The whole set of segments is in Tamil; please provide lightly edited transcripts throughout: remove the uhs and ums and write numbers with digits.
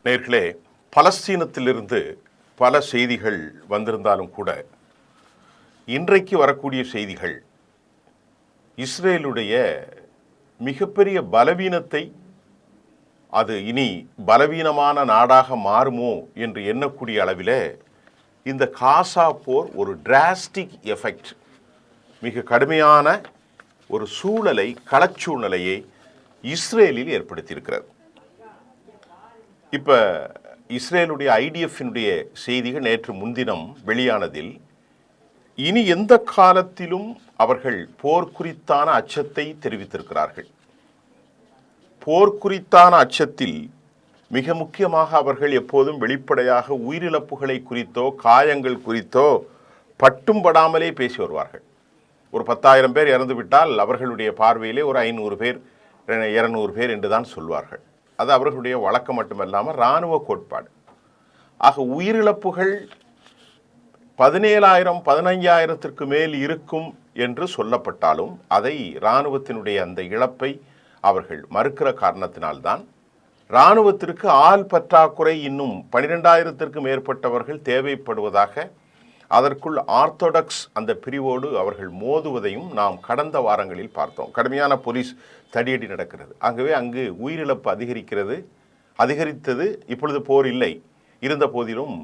நேர்களே, பலஸ்தீனத்திலிருந்து பல செய்திகள் வந்திருந்தாலும் கூட இன்றைக்கு வரக்கூடிய செய்திகள் இஸ்ரேலுடைய மிகப்பெரிய பலவீனத்தை, அது இனி பலவீனமான நாடாக மாறுமோ என்று எண்ணக்கூடிய அளவில் இந்த காசா போர் ஒரு டிராஸ்டிக் எஃபெக்ட், மிக கடுமையான ஒரு சூழலை, களச்சூழ்நிலையை இஸ்ரேலில் ஏற்படுத்தியிருக்கிறது. இப்போ இஸ்ரேலுடைய ஐடிஎஃபினுடைய செய்திகள் நேற்று முன்தினம் வெளியானதில், இனி எந்த காலத்திலும் அவர்கள் போர் குறித்தான அச்சத்தை தெரிவித்திருக்கிறார்கள். போர் குறித்தான அச்சத்தில் மிக முக்கியமாக அவர்கள் எப்போதும் வெளிப்படையாக உயிரிழப்புகளை குறித்தோ காயங்கள் குறித்தோ பட்டும் படாமலே பேசி வருவார்கள். ஒரு 10,000 பேர் இறந்துவிட்டால் அவர்களுடைய பார்வையிலே ஒரு 500 பேர் 200 பேர் என்று தான் சொல்வார்கள். அது அவர்களுடைய வழக்கம் மட்டுமல்லாமல் இராணுவ கோட்பாடு. ஆக உயிரிழப்புகள் 17,000 15,000க்கு மேல் இருக்கும் என்று சொல்லப்பட்டாலும் அதை இராணுவத்தினுடைய அந்த இழப்பை அவர்கள் மறுக்கிற காரணத்தினால்தான் இராணுவத்திற்கு ஆள் பற்றாக்குறை இன்னும் 12,000க்கு மேற்பட்டவர்கள் தேவைப்படுவதாக, அதற்குள் ஆர்த்தோடாக்ஸ் அந்த பிரிவோடு அவர்கள் மோதுவதையும் நாம் கடந்த வாரங்களில் பார்த்தோம். கடுமையான போலீஸ் தடியடி நடக்கிறது. ஆகவே அங்கு உயிரிழப்பு அதிகரித்தது. இப்பொழுது போர் இல்லை. இருந்த போதிலும்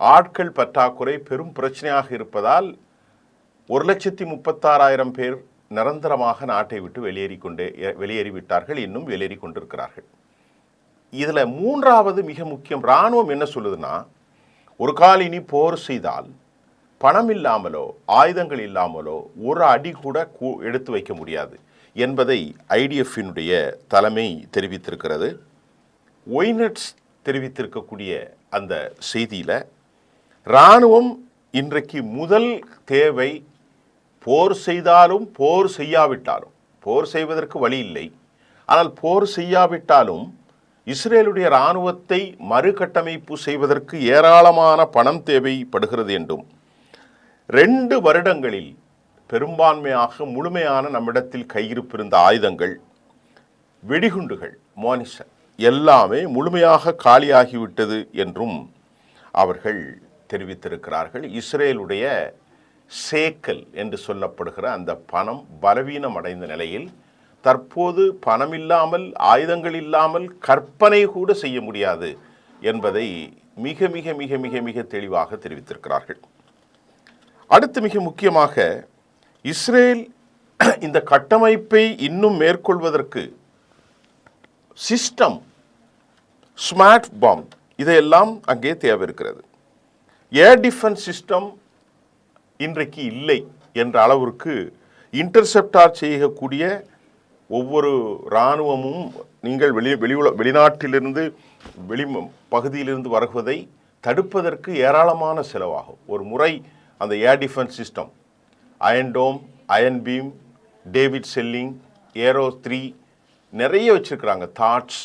ஆட்கள் பற்றாக்குறை பெரும் பிரச்சனையாக இருப்பதால் 1,36,000 பேர் நிரந்தரமாக நாட்டை விட்டு வெளியேறிவிட்டார்கள். இன்னும் வெளியேறி கொண்டிருக்கிறார்கள். இதில் மூன்றாவது மிக முக்கியம், இராணுவம் என்ன சொல்லுதுன்னா, ஒரு கால் இனி போர் செய்தால் பணம் இல்லாமலோ ஆயுதங்கள் இல்லாமலோ ஒரு அடி கூட எடுத்து வைக்க முடியாது என்பதை ஐடிஎஃபினுடைய தலைமை தெரிவித்திருக்கிறது. ஒய்நெட்ஸ் தெரிவித்திருக்கக்கூடிய அந்த செய்தியில், இராணுவம் இன்றைக்கு முதல் தேவை போர் செய்தாலும் போர் செய்யாவிட்டாலும், போர் செய்வதற்கு வழி இல்லை, ஆனால் போர் செய்யாவிட்டாலும் இஸ்ரேலுடைய இராணுவத்தை மறுகட்டமைப்பு செய்வதற்கு ஏராளமான பணம் தேவைப்படுகிறது என்றும், 2 வருடங்களில் பெரும்பான்மையாக முழுமையான நம்மிடத்தில் கையிருப்பிருந்த ஆயுதங்கள், வெடிகுண்டுகள், மோனிஷன் எல்லாமே முழுமையாக காலியாகிவிட்டது என்றும் அவர்கள் தெரிவித்திருக்கிறார்கள். இஸ்ரேலுடைய சேக்கல் என்று சொல்லப்படுகிற அந்த பணம் பலவீனம் அடைந்த நிலையில் தற்போது பணம் இல்லாமல் ஆயுதங்கள் இல்லாமல் கற்பனை கூட செய்ய முடியாது என்பதை மிக மிக மிக மிக மிக தெளிவாக தெரிவித்திருக்கிறார்கள். அடுத்து மிக முக்கியமாக இஸ்ரேல் இந்த கட்டமைப்பை இன்னும் மேற்கொள்வதற்கு சிஸ்டம், ஸ்மார்ட் பாம்ப் இதையெல்லாம் அங்கே தேவை இருக்கிறது. ஏர் டிஃபென்ஸ் சிஸ்டம் இன்றைக்கு இல்லை என்ற அளவிற்கு இன்டர்செப்டார் செய்யக்கூடிய ஒவ்வொரு இராணுவமும் நீங்கள் வெளிநாட்டிலிருந்து பகுதியிலிருந்து வருவதை தடுப்பதற்கு ஏராளமான செலவாகும். ஒரு முறை அந்த air defence system, Iron Dome, Iron Beam, David sling, Arrow 3 நிறைய வச்சுருக்கிறாங்க. தாட்ஸ்,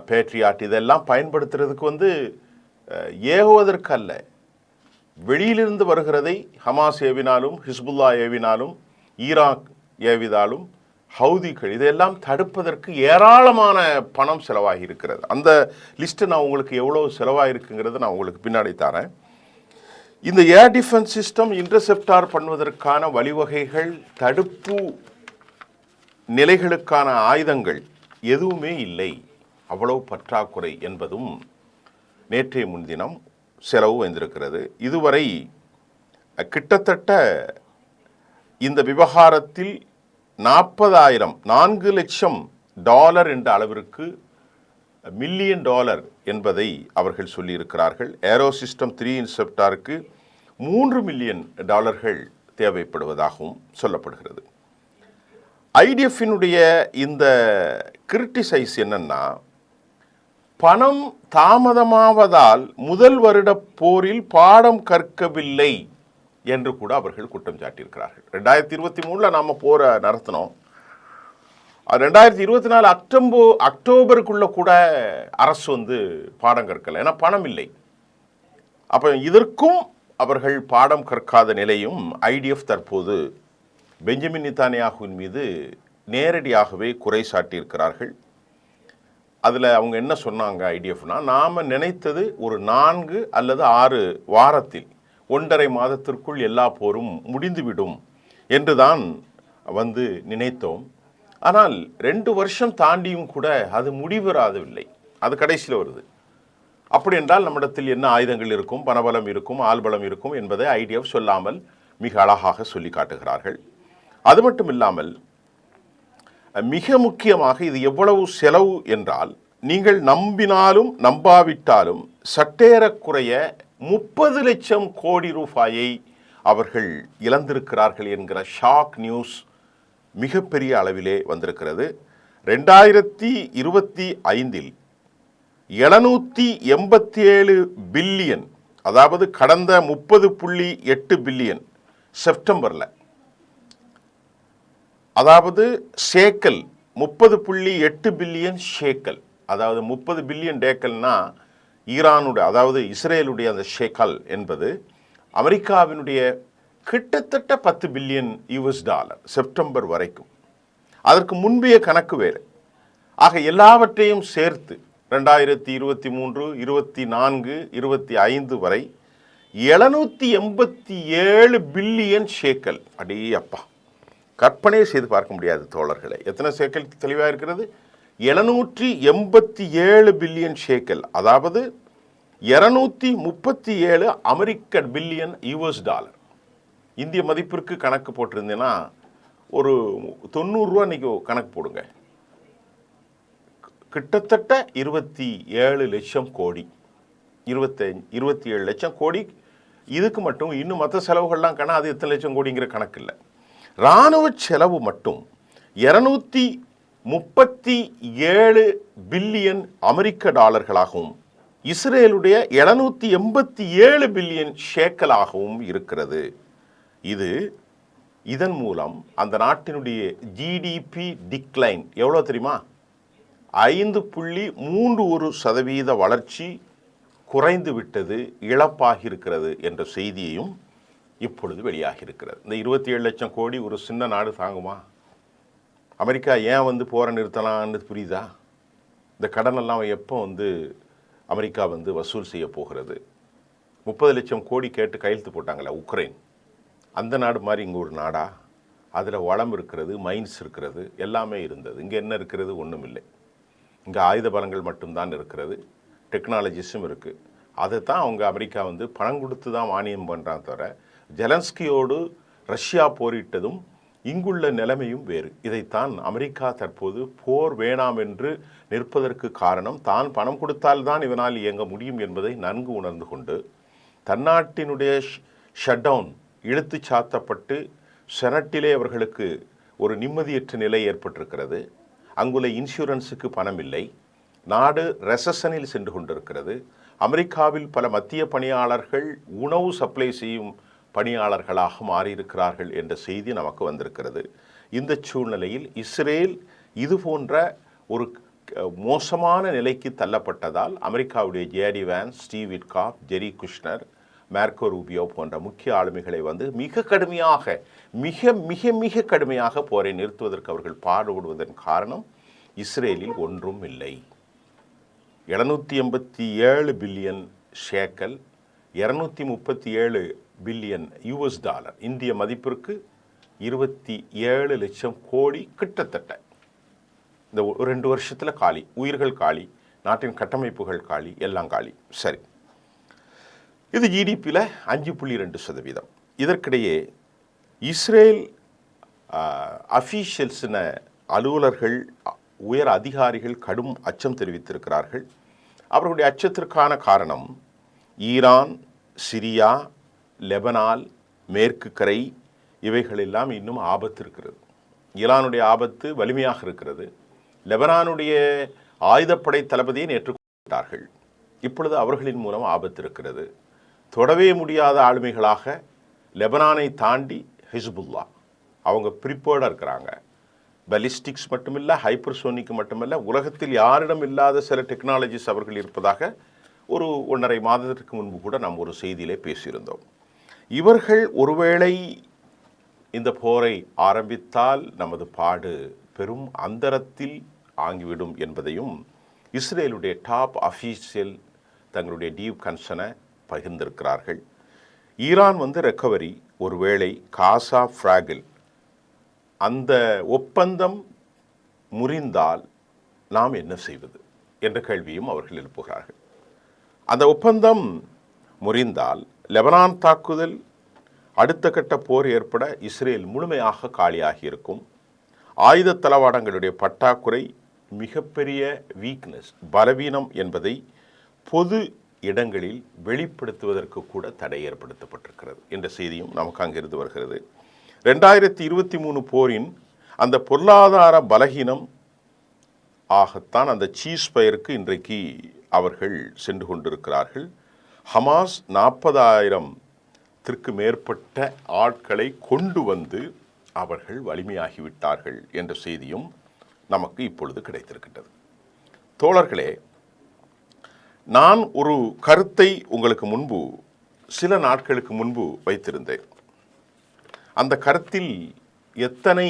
பேட்ரியாட் இதெல்லாம் பயன்படுத்துறதுக்கு ஏவுவதற்கு அல்ல, வெளியிலிருந்து வருகிறதை ஹமாஸ் ஏவினாலும் ஹிஸ்புல்லா ஏவினாலும் ஈராக் ஏவினாலும் ஹவுதிகள் இதையெல்லாம் தடுப்பதற்கு ஏராளமான பணம் செலவாகி இருக்கிறது. அந்த லிஸ்ட்டு நான் உங்களுக்கு எவ்வளோ செலவாகிருக்குங்கிறத நான் உங்களுக்கு பின்னாடி தரேன். இந்த ஏர் டிஃபென்ஸ் சிஸ்டம் இன்டர்செப்டார் பண்ணுவதற்கான வழிவகைகள், தடுப்பு நிலைகளுக்கான ஆயுதங்கள் எதுவுமே இல்லை. அவ்வளவு பற்றாக்குறை என்பதும் நேற்றைய முன்தினம் செலவு வந்திருக்கிறது. இதுவரை கிட்டத்தட்ட இந்த விவகாரத்தில் 40,000 $4 லட்சம் என்ற அளவிற்கு மில்லியன் டாலர் என்பதை அவர்கள் சொல்லியிருக்கிறார்கள். ஏரோ சிஸ்டம் 3 இன்செப்டாருக்கு $3 மில்லியன் தேவைப்படுவதாகவும் சொல்லப்படுகிறது. ஐடிஎஃபினுடைய இந்த கிரிட்டிசைஸ் என்னன்னா, பணம் தாமதமாவதால் முதல் வருட போரில் பாடம் கற்கவில்லை என்று கூட அவர்கள் குற்றம் சாட்டியிருக்கிறார்கள். 2023 நாம் போரை நடத்தினோம். 2024 அக்டோபருக்குள்ள கூட அரசு பாடம் கற்கலை, ஏன்னா பணம் இல்லை. அப்போ இதற்கும் அவர்கள் பாடம் கற்காத நிலையும் ஐடிஎஃப் தற்போது பெஞ்சமின் நெதன்யாகுவின் மீது நேரடியாகவே குறை சாட்டியிருக்கிறார்கள். அதில் அவங்க என்ன சொன்னாங்க ஐடிஎஃப்னா, நாம் நினைத்தது ஒரு 4 அல்லது 6 வாரத்தில் 1.5 மாதத்திற்குள் எல்லா போரும் முடிந்துவிடும் என்று தான் நினைத்தோம். ஆனால் 2 வருஷம் தாண்டியும் கூட அது முடிவராதவில்லை. அது கடைசியில் வருது. அப்படி என்றால் நம்மிடத்தில் என்ன ஆயுதங்கள் இருக்கும், பணபலம் இருக்கும், ஆள்பலம் இருக்கும் என்பதை ஐடிஎஃப் சொல்லாமல் மிக அழகாக சொல்லி காட்டுகிறார்கள். அது மட்டும் இல்லாமல் மிக முக்கியமாக இது எவ்வளவு செலவு என்றால், நீங்கள் நம்பினாலும் நம்பாவிட்டாலும் சற்றேறக்குறைய 30 லட்சம் கோடி ரூபாயை அவர்கள் இழந்திருக்கிறார்கள் என்கிற ஷாக் நியூஸ் மிகப்பெரிய அளவிலே வந்திருக்கிறது. 2025 787 பில்லியன், அதாவது கடந்த 30.8 பில்லியன் செப்டம்பரில், அதாவது சேக்கல் 30.8 பில்லியன் ஷேக்கல், அதாவது 30 பில்லியன் டேக்கல்னா ஈரானுடைய, அதாவது இஸ்ரேலுடைய அந்த ஷேக்கல் என்பது அமெரிக்காவினுடைய கிட்டத்தட்ட 10 பில்லியன் யூஎஸ் டாலர் செப்டம்பர் வரைக்கும். அதற்கு முன்பைய கணக்கு வேறு. ஆக எல்லாவற்றையும் சேர்த்து 2023, 24, 25 வரை 787 பில்லியன் ஷேக்கல். அடே அப்பா, கற்பனையே செய்து பார்க்க முடியாது தோழர்களே. எத்தனை சேக்கல் தெளிவாக இருக்கிறது? 787 பில்லியன் ஷேக்கல், அதாவது 237 அமெரிக்க பில்லியன் யூஎஸ் டாலர். இந்திய மதிப்பிற்கு கணக்கு போட்டிருந்தேன்னா ஒரு 90 ரூபா இன்றைக்கி கணக்கு போடுங்க, கிட்டத்தட்ட 27 லட்சம் கோடி, 27 லட்சம் கோடி. இதுக்கு மட்டும் இன்னும் மற்ற செலவுகள்லாம் அது எத்தனை லட்சம் கோடிங்கிற கணக்கு இல்லை. இராணுவ செலவு மட்டும் 237 பில்லியன் அமெரிக்க டாலர்களாகவும் இஸ்ரேலுடைய 787 பில்லியன் ஷேக்கலாகவும் இருக்கிறது. இதன் மூலம் அந்த நாட்டினுடைய ஜிடிபி டிக்ளைன் எவ்வளோ தெரியுமா? 5.31% வளர்ச்சி குறைந்து விட்டது, இழப்பாகி இருக்கிறது என்ற செய்தியையும் இப்பொழுது வெளியாகி இருக்கிறது. இந்த 27 லட்சம் கோடி ஒரு சின்ன நாடு தாங்குமா? அமெரிக்கா ஏன் போரை நிறுத்தலான்னு புரியுதா? இந்த கடனெல்லாம் எப்போ அமெரிக்கா வசூல் செய்ய போகிறது? 30 லட்சம் கோடி கேட்டு கையெழுத்து போட்டாங்களே உக்ரைன், அந்த நாடு மாதிரி இங்கே ஒரு நாடா? அதில் வளம் இருக்கிறது, மைன்ஸ் இருக்கிறது, எல்லாமே இருந்தது. இங்கே என்ன இருக்கிறது? ஒன்றும் இல்லை. இங்கே ஆயுத பலங்கள் மட்டும்தான் இருக்கிறது, டெக்னாலஜிஸும் இருக்குது. அதை தான் அவங்க அமெரிக்கா பணம் கொடுத்து தான் மானியம் பண்ணுறாங்க தவிர, ஜெலன்ஸ்கியோடு ரஷ்யா போரிட்டதும் இங்குள்ள நிலைமையும் வேறு. இதைத்தான் அமெரிக்கா தற்போது போர் வேணாம் என்று நிற்பதற்கு காரணம், தான் பணம் கொடுத்தால்தான் இவனால் இயங்க முடியும் என்பதை நன்கு உணர்ந்து கொண்டு தன்னாட்டினுடைய ஷட் டவுன் இழுத்து சாத்தப்பட்டு செனட்டிலே அவர்களுக்கு ஒரு நிம்மதியற்ற நிலை ஏற்பட்டிருக்கிறது. அங்குள்ள இன்சூரன்ஸுக்கு பணம் இல்லை, நாடு ரெசஷனில் சென்று கொண்டிருக்கிறது. அமெரிக்காவில் பல மத்திய பணியாளர்கள் உணவு சப்ளை செய்யும் பணியாளர்களாக மாறியிருக்கிறார்கள் என்ற செய்தி நமக்கு வந்திருக்கிறது. இந்த சூழ்நிலையில் இஸ்ரேல் இது போன்ற ஒரு மோசமான நிலைக்கு தள்ளப்பட்டதால் அமெரிக்காவுடைய ஜேடி வான்ஸ், ஸ்டீவ் விட்காஃப், ஜெரி குஷ்னர், மார்க்கோ ரூபியோ போன்ற முக்கிய ஆளுமைகளை மிக கடுமையாக மிக மிக மிக கடுமையாக போரை நிறுத்துவதற்கு அவர்கள் பாடுபடுவதன் காரணம் இஸ்ரேலில் ஒன்றும் இல்லை. 787 billion shekel, 237 billion US dollar, இந்திய மதிப்பிற்கு 27 லட்சம் கோடி கிட்டத்தட்ட. இந்த 2 வருஷத்தில் காலி, உயிர்கள் காலி, நாட்டின் கட்டமைப்புகள் காலி, எல்லாம் காலி. சரி, இது ஜிடிபியில் 5.2%. இதற்கிடையே இஸ்ரேல் அஃபீஷியல்ஸின அலுவலர்கள், உயர் அதிகாரிகள் கடும் அச்சம் தெரிவித்திருக்கிறார்கள். அவர்களுடைய அச்சத்திற்கான காரணம் ஈரான், சிரியா, லெபனான், மேற்கு கரை இவைகளெல்லாம் இன்னும் ஆபத்து இருக்கிறது. ஈரானுடைய ஆபத்து வலிமையாக இருக்கிறது. லெபனானுடைய ஆயுதப்படை தளபதியை நேற்றுக்கொண்டார்கள். இப்பொழுது அவர்களின் மூலம் ஆபத்து இருக்கிறது. தொடவே முடியாத ஆளுமைகளாக லெபனானை தாண்டி ஹிஸ்புல்லா, அவங்க ப்ரிப்பேர்டாக இருக்கிறாங்க. பலிஸ்டிக்ஸ் மட்டுமில்லை, ஹைப்பர்சோனிக் மட்டுமில்லை, உலகத்தில் யாரிடம் இல்லாத சில டெக்னாலஜிஸ் அவர்கள் இருப்பதாக ஒரு 1.5 மாதத்திற்கு முன்பு கூட நாம் ஒரு செய்தியிலே பேசியிருந்தோம். இவர்கள் ஒருவேளை இந்த போரை ஆரம்பித்தால் நமது பாடு பெரும் அந்தரத்தில் ஆங்கிவிடும் என்பதையும் இஸ்ரேலுடைய டாப் அஃபீஷியல் தங்களுடைய டீப் கன்சர்னை பகிர்ந்திருக்கிறார்கள். ஈரான் ரெக்கவரி ஒருவேளை காசா ஃப்ராகில் அந்த ஒப்பந்தம் முறிந்தால் நாம் என்ன செய்வது என்ற கேள்வியும் அவர்கள் எழுப்புகிறார்கள். அந்த ஒப்பந்தம் முறிந்தால் லெபனான் தாக்குதல், அடுத்த கட்ட போர் ஏற்பட இஸ்ரேல் முழுமையாக காலியாகி இருக்கும். ஆயுத தளவாடங்களுடைய பற்றாக்குறை மிகப்பெரிய வீக்னஸ், பலவீனம் என்பதை பொது இடங்களில் வெளிப்படுத்துவதற்கு கூட தடை ஏற்படுத்தப்பட்டிருக்கிறது என்ற செய்தியும் நமக்கு அங்கிருந்து வருகிறது. 2023 போரின் அந்த பொருளாதார பலகீனம் ஆகத்தான் அந்த சீஸ்ஃபயருக்கு இன்றைக்கு அவர்கள் சென்று கொண்டிருக்கிறார்கள். ஹமாஸ் 40,000த்திற்கு மேற்பட்ட ஆட்களை கொண்டு வந்து அவர்கள் வலிமையாகிவிட்டார்கள் என்ற செய்தியும் நமக்கு இப்பொழுது கிடைத்திருக்கின்றது. தோழர்களே, நான் ஒரு கருத்தை உங்களுக்கு முன்பு சில நாட்களுக்கு முன்பு வைத்திருந்தேன். அந்த கருத்தில் எத்தனை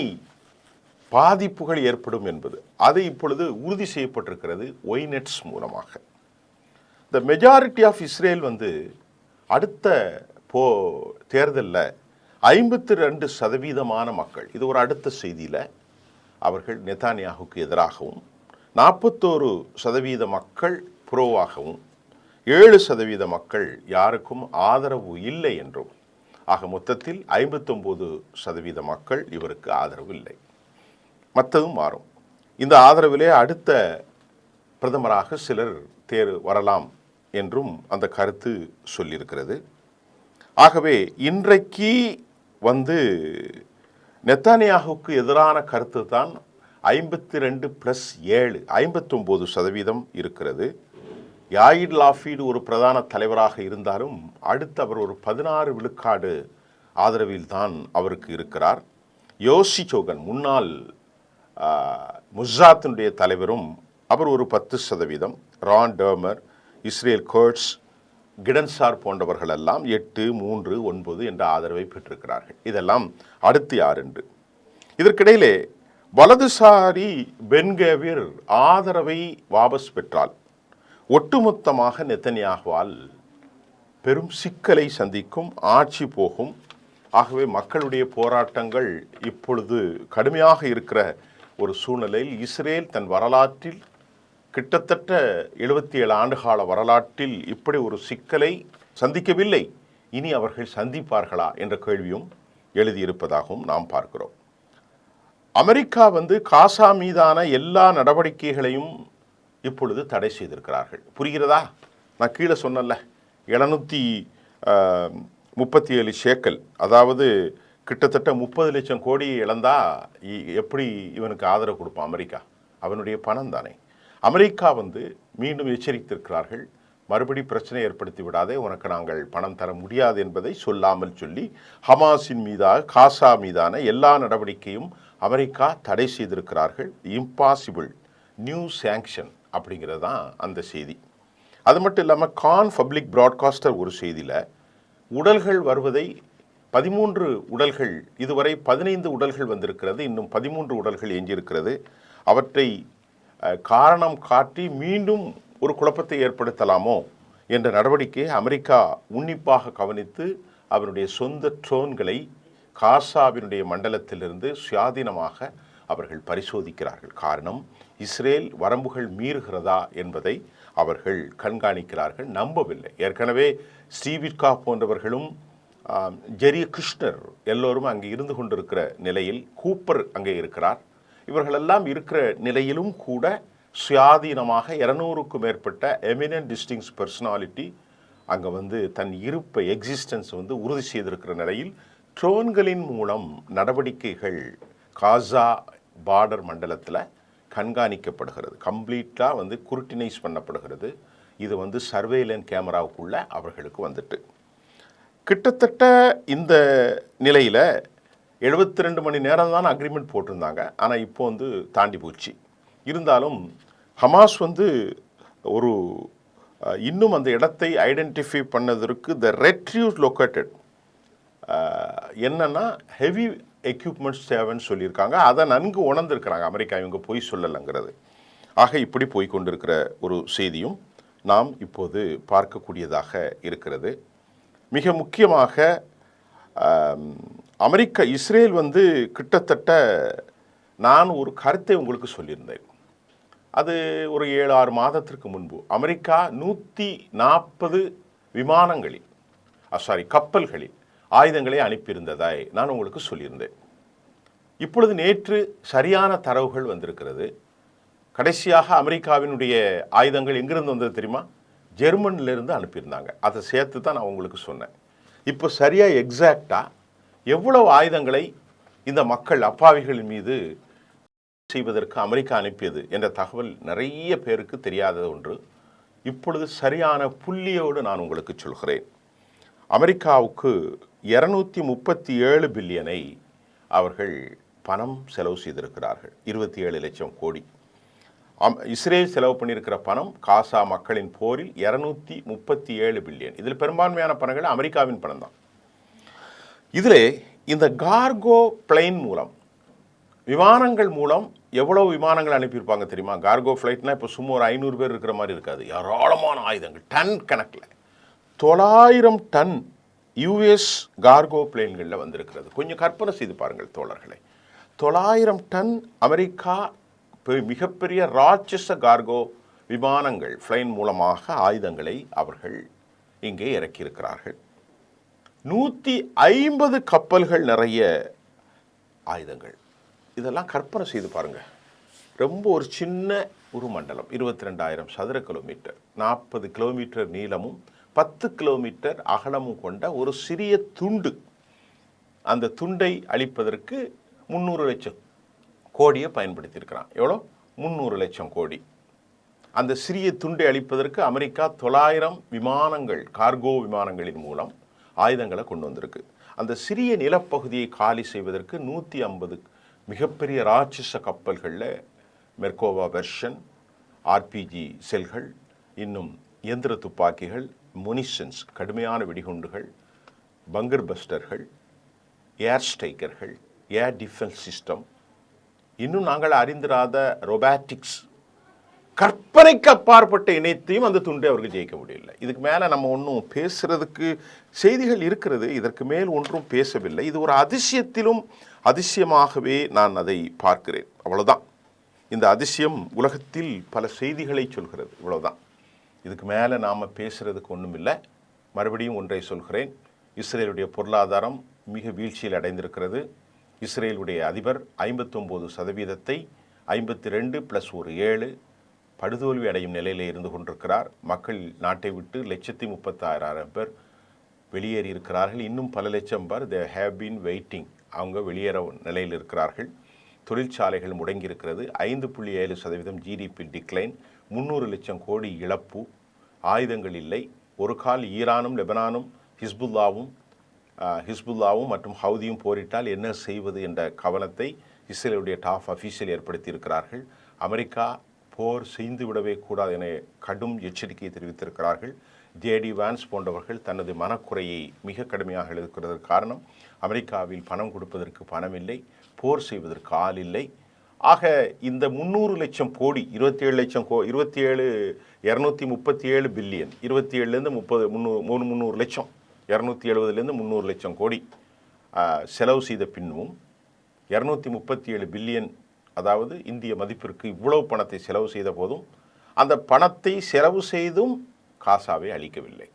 பாதிப்புகள் ஏற்படும் என்பது அது இப்பொழுது உறுதி செய்யப்பட்டிருக்கிறது ஒய்நெட்ஸ் மூலமாக. த மெஜாரிட்டி ஆஃப் இஸ்ரேல் அடுத்த தேர்தலில் 52% மக்கள், இது ஒரு அடுத்த செய்தியில் அவர்கள் நெதானியாகுக்கு எதிராகவும், 41% மக்கள் புரோவாகவும், 7% மக்கள் யாருக்கும் ஆதரவு இல்லை என்றும், ஆக மொத்தத்தில் 59% மக்கள் இவருக்கு ஆதரவு இல்லை. மற்றதும் மாறும். இந்த ஆதரவிலே அடுத்த பிரதமராக சிலர் வரலாம் என்றும் அந்த கருத்து சொல்லியிருக்கிறது. ஆகவே இன்றைக்கு நெத்தானியாகுக்கு எதிரான கருத்து தான் 52 + 7 59% இருக்கிறது. யாயிர் லாஃபீடு ஒரு பிரதான தலைவராக இருந்தாலும் அடுத்து அவர் ஒரு 16 விழுக்காடு ஆதரவில் தான் அவருக்கு இருக்கிறார். யோசி சோகன் முன்னாள் முஸாத்தினுடைய தலைவரும் அவர் ஒரு 10%, ரான் டர்மர், இஸ்ரேல் கர்ட்ஸ், கிடன்சார் போன்றவர்கள் எல்லாம் 8, 3, 9 என்ற ஆதரவை பெற்றிருக்கிறார்கள். இதெல்லாம் அடுத்து யார் என்று. இதற்கிடையிலே வலதுசாரி பென்கேவிர் ஆதரவை வாபஸ் பெற்றால் ஒட்டுமொத்தமாக நெத்தனியாகுவால் பெரும் சிக்கலை சந்திக்கும், ஆட்சி போகும். ஆகவே மக்களுடைய போராட்டங்கள் இப்பொழுது கடுமையாக இருக்கிற ஒரு சூழ்நிலையில் இஸ்ரேல் தன் வரலாற்றில் கிட்டத்தட்ட 77 ஆண்டுகால வரலாற்றில் இப்படி ஒரு சிக்கலை சந்திக்கவில்லை. இனி அவர்கள் சந்திப்பார்களா என்ற கேள்வியும் எழுதியிருப்பதாகவும் நாம் பார்க்கிறோம். அமெரிக்கா காசா மீதான எல்லா நடவடிக்கைகளையும் இப்பொழுது தடை செய்திருக்கிறார்கள். புரிகிறதா? நான் கீழே சொன்னல 737 ஷேக்கல், அதாவது கிட்டத்தட்ட 30 லட்சம் கோடி இழந்தா எப்படி இவனுக்கு ஆதரவு கொடுப்பான் அமெரிக்கா? அவனுடைய பணம் தானே. அமெரிக்கா மீண்டும் எச்சரித்திருக்கிறார்கள், மறுபடி பிரச்சனை ஏற்படுத்தி விடாதே, உனக்கு நாங்கள் பணம் தர முடியாது என்பதை சொல்லாமல் சொல்லி ஹமாஸின் மீதாக காசா மீதான எல்லா நடவடிக்கையும் அமெரிக்கா தடை செய்திருக்கிறார்கள். இம்பாசிபிள் நியூ சாங்ஷன் அப்படிங்கிறது தான் அந்த செய்தி. அது மட்டும் இல்லாமல் கான் பப்ளிக் ப்ராட்காஸ்டர் ஒரு செய்தியில் உடல்கள் வருவதை 13 உடல்கள், இதுவரை 15 உடல்கள் வந்திருக்கிறது, இன்னும் 13 உடல்கள் எஞ்சியிருக்கிறது. அவற்றை காரணம் காட்டி மீண்டும் ஒரு குழப்பத்தை ஏற்படுத்தலாமோ என்ற நடவடிக்கையை அமெரிக்கா உன்னிப்பாக கவனித்து அவருடைய சொந்த ட்ரோன்களை காசாவினுடைய மண்டலத்திலிருந்து சுயாதீனமாக அவர்கள் பரிசோதிக்கிறார்கள். காரணம், இஸ்ரேல் வரம்புகள் மீறுகிறதா என்பதை அவர்கள் கண்காணிக்கிறார்கள். நம்பவில்லை. ஏற்கனவே ஸ்டீவிட்கா போன்றவர்களும் ஜெரி கிருஷ்ணர் எல்லோரும் அங்கே இருந்து கொண்டிருக்கிற நிலையில், கூப்பர் அங்கே இருக்கிறார். இவர்களெல்லாம் இருக்கிற நிலையிலும் கூட சுயாதீனமாக 200க்கும் மேற்பட்ட எமினன்ட் டிஸ்டிங்ஸ் பர்சனாலிட்டி அங்கே தன் இருப்பை எக்ஸிஸ்டன்ஸ் உறுதி செய்திருக்கிற நிலையில் ட்ரோன்களின் மூலம் நடவடிக்கைகள் காசா பார்டர் மண்டலத்தில் கண்காணிக்கப்படுகிறது. கம்ப்ளீட்டாக குருட்டினைஸ் பண்ணப்படுகிறது. இது சர்வேலன் கேமராவுக்குள்ள அவர்களுக்கு வந்துட்டு கிட்டத்தட்ட இந்த நிலையில் 72 மணி நேரம் தான் அக்ரிமெண்ட் போட்டிருந்தாங்க. ஆனால் இப்போ தாண்டி போச்சு. இருந்தாலும் ஹமாஸ் ஒரு இன்னும் அந்த இடத்தை ஐடென்டிஃபை பண்ணதற்கு த ரெட்ரியூஸ் லொக்கேட்டட் என்னன்னா ஹெவி எக்யூப்மெண்ட்ஸ் தேவைன்னு சொல்லியிருக்காங்க. அதை நன்கு உணர்ந்திருக்கிறாங்க அமெரிக்கா, இவங்க போய் சொல்லலைங்கிறது. ஆக இப்படி போய்கொண்டிருக்கிற ஒரு செய்தியும் நாம் இப்போது பார்க்கக்கூடியதாக இருக்கிறது. மிக முக்கியமாக இஸ்ரேல் கிட்டத்தட்ட நான் ஒரு கருத்தை உங்களுக்கு சொல்லியிருந்தேன். அது ஒரு 7-6 மாதத்திற்கு முன்பு அமெரிக்கா 140 விமானங்களில் கப்பல்களில் ஆயுதங்களை அனுப்பியிருந்ததாய் நான் உங்களுக்கு சொல்லியிருந்தேன். இப்பொழுது நேற்று சரியான தரவுகள் வந்திருக்கிறது. கடைசியாக அமெரிக்காவினுடைய ஆயுதங்கள் எங்கிருந்து வந்தது தெரியுமா? ஜெர்மனிலிருந்து அனுப்பியிருந்தாங்க. அதை சேர்த்து தான் நான் உங்களுக்கு சொன்னேன். இப்போ சரியாக எக்ஸாக்டாக எவ்வளவு ஆயுதங்களை இந்த மக்கள் அப்பாவிகளின் மீது செய்வதற்கு அமெரிக்கா அனுப்பியது என்ற தகவல் நிறைய பேருக்கு தெரியாத ஒன்று. இப்பொழுது சரியான புள்ளியோடு நான் உங்களுக்கு சொல்கிறேன். அமெரிக்காவுக்கு 237 பில்லியனை அவர்கள் பணம் செலவு செய்திருக்கிறார்கள். 27 லட்சம் கோடி. இஸ்ரேல் செலவு பண்ணியிருக்கிற பணம் காசா மக்களின் போரில் 237 பில்லியன். இதில் பெரும்பான்மையான பணங்கள் அமெரிக்காவின் பணம் தான். இதில் இந்த கார்கோ பிளைன் மூலம், விமானங்கள் மூலம் எவ்வளவு விமானங்கள் அனுப்பியிருப்பாங்க தெரியுமா? கார்கோ ஃப்ளைட்னா இப்போ சும்மா ஒரு 500 பேர் இருக்கிற மாதிரி இருக்காது. ஏராளமான ஆயுதங்கள், டன் கணக்கில் 900 டன் யூஎஸ் கார்கோ பிளேன்களில் வந்திருக்கிறது. கொஞ்சம் கற்பனை செய்து பாருங்கள் தோழர்களை. 900 டன் அமெரிக்கா மிகப்பெரிய ராட்சச கார்கோ விமானங்கள் ஃப்ளைன் மூலமாக ஆயுதங்களை அவர்கள் இங்கே இறக்கியிருக்கிறார்கள். 150 கப்பல்கள் நிறைய ஆயுதங்கள். இதெல்லாம் கற்பனை செய்து பாருங்கள். ரொம்ப ஒரு சின்ன ஒரு மண்டலம், 22,000 சதுர கிலோமீட்டர், 40 கிலோமீட்டர் நீளமும் 10 கிலோமீட்டர் அகலமும் கொண்ட ஒரு சிறிய துண்டு. அந்த துண்டை அழிப்பதற்கு 300 லட்சம் கோடியை பயன்படுத்தியிருக்கிறான். எவ்வளோ? 300 லட்சம் கோடி. அந்த சிறிய துண்டை அழிப்பதற்கு அமெரிக்கா 900 விமானங்கள், கார்கோ விமானங்களின் மூலம் ஆயுதங்களை கொண்டு வந்திருக்கு. அந்த சிறிய நிலப்பகுதியை காலி செய்வதற்கு 150 மிகப்பெரிய ராட்சச கப்பல்களில் மெர்கோவா வெர்ஷன், ஆர்பிஜி செல்கள், இன்னும் இயந்திர துப்பாக்கிகள், முனிஷன்ஸ் கடுமையான வெடிகுண்டுகள், பங்கர் பஸ்டர்கள், ஏர் ஸ்ட்ரைக்கர்கள், ஏர் டிஃபென்ஸ் சிஸ்டம், இன்னும் நாங்கள் அறிந்திராத ரொபாட்டிக்ஸ், கற்பனைக்கு அப்பாற்பட்ட இணையத்தையும் அந்த துண்டை அவருக்கு ஜெயிக்க முடியல. இதுக்கு மேலே நம்ம ஒன்றும் பேசுறதுக்கு செய்திகள் இருக்கிறது, இதற்கு மேல் ஒன்றும் பேசவில்லை. இது ஒரு அதிசயத்திலும் அதிசயமாகவே நான் அதை பார்க்கிறேன். அவ்வளோதான். இந்த அதிசயம் உலகத்தில் பல செய்திகளை சொல்கிறது. இவ்வளோதான். இதுக்கு மேலே நாம் பேசுகிறதுக்கு ஒன்றும் இல்லை. மறுபடியும் ஒன்றை சொல்கிறேன். இஸ்ரேலுடைய பொருளாதாரம் மிக வீழ்ச்சியில் அடைந்திருக்கிறது. இஸ்ரேலுடைய அதிபர் 59% 52 + ஒரு 7 படுதோல்வி அடையும் நிலையில் இருந்து கொண்டிருக்கிறார். மக்கள் நாட்டை விட்டு 136,000 பேர் வெளியேறி இருக்கிறார்கள். இன்னும் பல லட்சம் பேர் தே ஹேவ் பீன் வெயிட்டிங், அவங்க வெளியேற நிலையில் இருக்கிறார்கள். தொழிற்சாலைகள் முடங்கியிருக்கிறது. 5.7% ஜிடிபி டிக்ளைன், 300 லட்சம் கோடி இழப்பு, ஆயுதங்கள் இல்லை. ஒரு கால் ஈரானும் லெபனானும் ஹிஸ்புல்லாவும் மற்றும் ஹவுதியும் போரிட்டால் என்ன செய்வது என்ற கவனத்தை இஸ்ரேலுடைய டாப் அஃபீஷியல் ஏற்படுத்தியிருக்கிறார்கள். அமெரிக்கா போர் செய்து விடவே கூடாது என கடும் எச்சரிக்கையை தெரிவித்திருக்கிறார்கள். ஜேடி வான்ஸ் போன்றவர்கள் தனது மனக்குறையை மிக கடுமையாக எழுதுகிறதற்கு காரணம் அமெரிக்காவில் பணம் கொடுப்பதற்கு பணம் இல்லை, போர் செய்வதற்கு ஆள் இல்லை. ஆக இந்த 300 லட்சம் கோடி, 27 லட்சம் 237 பில்லியன், 27லேருந்து 300 லட்சம், 270லேருந்து 300 லட்சம் கோடி செலவு செய்த பின்னும் 237 பில்லியன், அதாவது இந்திய மதிப்பிற்கு இவ்வளவு பணத்தை செலவு செய்த போதும் அந்த பணத்தை செலவு செய்தும் காசாவை அளிக்கவில்லை.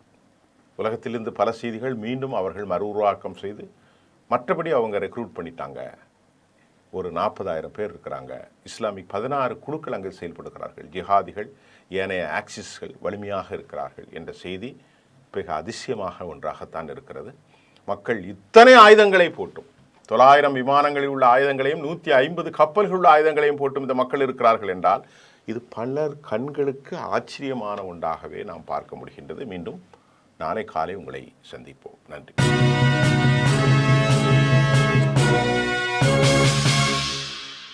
உலகத்திலிருந்து பல செய்திகள் மீண்டும் அவர்கள் மறு உருவாக்கம் செய்து மற்றபடி அவங்க ரெக்ரூட் பண்ணிட்டாங்க. ஒரு 40,000 பேர் இருக்கிறாங்க. இஸ்லாமிக் 16 குழுக்கள் அங்கே செயல்படுகிறார்கள். ஜிஹாதிகள், ஏனைய ஆக்சிஸ்கள் வலிமையாக இருக்கிறார்கள் என்ற செய்தி மிக அதிசயமாக ஒன்றாகத்தான் இருக்கிறது. மக்கள் இத்தனை ஆயுதங்களை போட்டும், 900 விமானங்களில் உள்ள ஆயுதங்களையும் 150 கப்பல்கள் உள்ள ஆயுதங்களையும் போட்டும் இந்த மக்கள் இருக்கிறார்கள் என்றால் இது பலர் கண்களுக்கு ஆச்சரியமான ஒன்றாகவே நாம் பார்க்க முடிகின்றது. மீண்டும் நாளை காலை உங்களை சந்திப்போம். நன்றி.